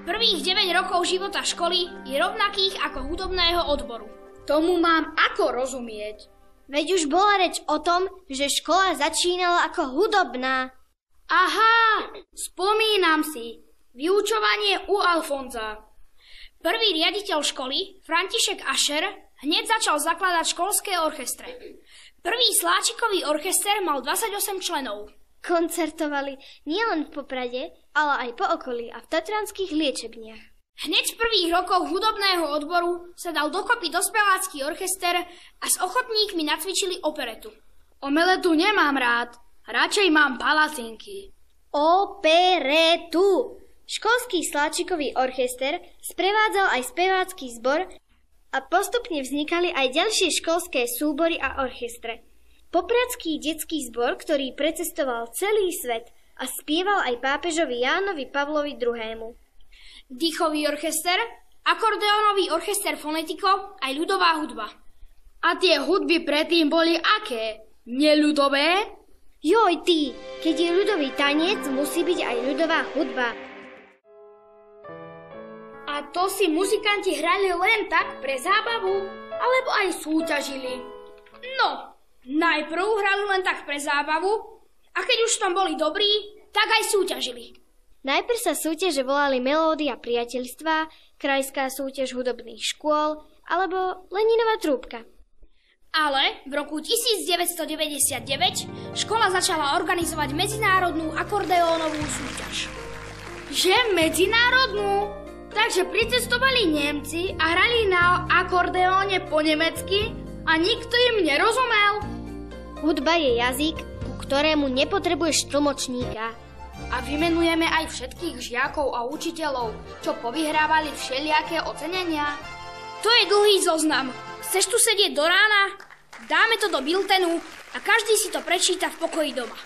Prvých 9 rokov života školy je rovnakých ako hudobného odboru. Tomu mám ako rozumieť? Veď už bola reč o tom, že škola začínala ako hudobná. Aha, spomínam si. Vyučovanie u Alfonza. Prvý riaditeľ školy, František Ascher, hneď začal zakladať školské orchestre. Prvý sláčikový orchester mal 28 členov. Koncertovali nielen v Poprade, ale aj po okolí a v tatranských liečebniach. Hneď v prvých rokoch hudobného odboru sa dal dokopy dospelácky orchester a s ochotníkmi nacvičili operetu. Omeletu nemám rád, radšej mám palacinky. Operetu! Školský sláčikový orchester sprevádzal aj spevácky zbor a postupne vznikali aj ďalšie školské súbory a orchestre. Popradský detský zbor, ktorý precestoval celý svet a spieval aj pápežovi Jánovi Pavlovi II. Dýchový orchester, akordeónový orchester Fonetiko aj ľudová hudba. A tie hudby predtým boli aké? Neľudové? Joj ty, keď je ľudový tanec, musí byť aj ľudová hudba. A to si muzikanti hrali len tak pre zábavu, alebo aj súťažili? No, najprv hrali len tak pre zábavu a keď už tam boli dobrí, tak aj súťažili. Najprv sa súťaže volali Melódia priateľstva, Krajská súťaž hudobných škôl alebo Leninova trúbka. Ale v roku 1999 škola začala organizovať medzinárodnú akordeónovú súťaž. Že medzinárodnú? Takže pricestovali Nemci a hrali na akordeóne po nemecky a nikto im nerozumel. Hudba je jazyk, ku ktorému nepotrebuješ tlmočníka. A vymenujeme aj všetkých žiakov a učiteľov, čo povyhrávali všelijaké ocenenia. To je dlhý zoznam. Chceš tu sedieť do rána? Dáme to do biltenu a každý si to prečíta v pokoji doma.